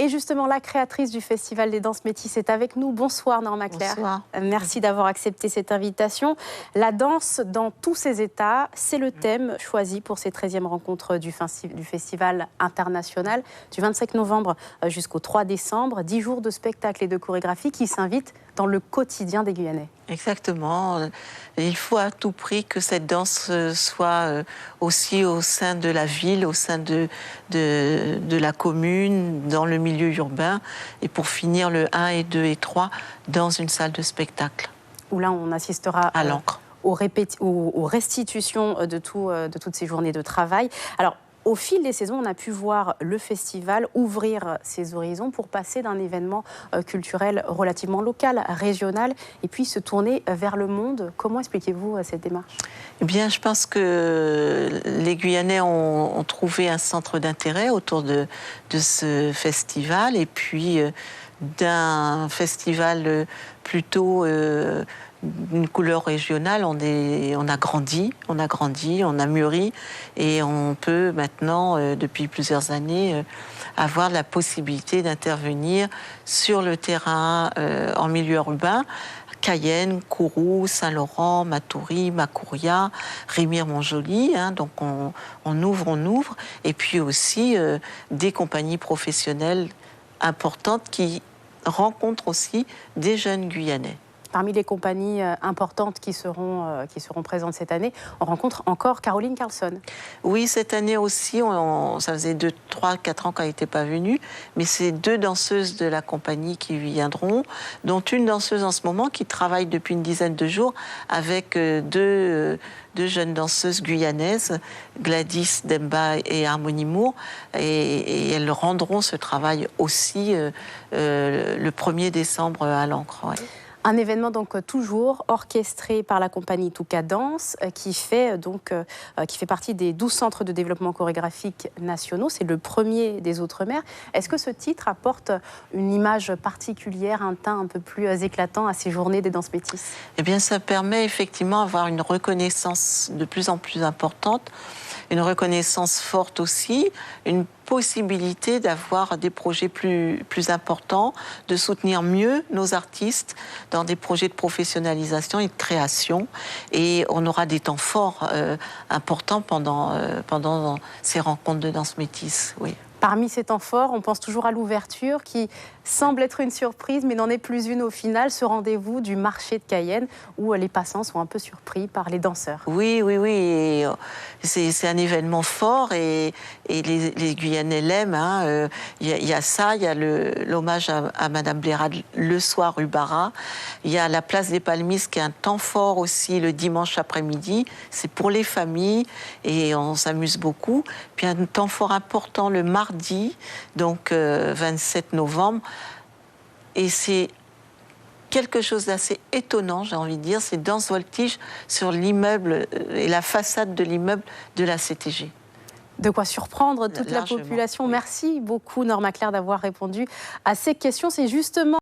Et justement, la créatrice du Festival des danses métisses est avec nous. Bonsoir Norma Claire. Bonsoir. Merci d'avoir accepté cette invitation. La danse dans tous ses états, c'est le thème choisi pour ces 13e rencontres du Festival international du 25 novembre jusqu'au 3 décembre. 10 jours de spectacles et de chorégraphie qui s'invitent dans le quotidien des Guyanais. Exactement. Il faut à tout prix que cette danse soit aussi au sein de la ville, au sein de la commune, dans le milieu urbain, et pour finir le 1 et 2 et 3 dans une salle de spectacle. Où là, on assistera à l'encre. Aux restitutions de toutes ces journées de travail. Alors, au fil des saisons, on a pu voir le festival ouvrir ses horizons pour passer d'un événement culturel relativement local, régional, et puis se tourner vers le monde. Comment expliquez-vous cette démarche ? Eh bien, je pense que les Guyanais ont trouvé un centre d'intérêt autour de ce festival, et puis d'un festival plutôt d'une couleur régionale, on a grandi, on a mûri, et on peut maintenant, depuis plusieurs années, avoir la possibilité d'intervenir sur le terrain en milieu urbain. Cayenne, Kourou, Saint-Laurent, Matoury, Macouria, Remire-Montjoly, donc on ouvre, et puis aussi des compagnies professionnelles importantes qui rencontrent aussi des jeunes Guyanais. Parmi les compagnies importantes qui seront présentes cette année, on rencontre encore Caroline Carlson. Oui, cette année aussi, ça faisait 2, 3, 4 ans qu'elle n'était pas venue, mais c'est 2 danseuses de la compagnie qui viendront, dont une danseuse en ce moment qui travaille depuis une dizaine de jours avec deux jeunes danseuses guyanaises, Gladys Demba et Harmonie Moore, et elles rendront ce travail aussi le 1er décembre à l'Ancre. Ouais. Un événement donc toujours orchestré par la compagnie Touka Danse qui fait partie des 12 centres de développement chorégraphique nationaux. C'est le premier des Outre-mer. Est-ce que ce titre apporte une image particulière, un teint un peu plus éclatant à ces journées des danses métisses ? Eh bien, ça permet effectivement d'avoir une reconnaissance de plus en plus importante, une reconnaissance forte aussi, une possibilité d'avoir des projets plus importants, de soutenir mieux nos artistes dans des projets de professionnalisation et de création. Et on aura des temps forts importants pendant ces rencontres de danse métisse. Oui. Parmi ces temps forts, on pense toujours à l'ouverture qui semble être une surprise, mais n'en est plus une au final, ce rendez-vous du marché de Cayenne où les passants sont un peu surpris par les danseurs. Oui. C'est un événement fort et les Guyanais l'aiment. Il y a ça, il y a l'hommage à Madame Blérad le soir rue Barra. Il y a la place des Palmistes qui est un temps fort aussi le dimanche après-midi. C'est pour les familles et on s'amuse beaucoup. Puis un temps fort important le mardi, donc 27 novembre. Et c'est quelque chose d'assez étonnant, j'ai envie de dire, c'est danse voltige sur l'immeuble et la façade de l'immeuble de la CTG. De quoi surprendre toute la Largement, population. oui. Merci beaucoup Norma Claire d'avoir répondu à ces questions. C'est justement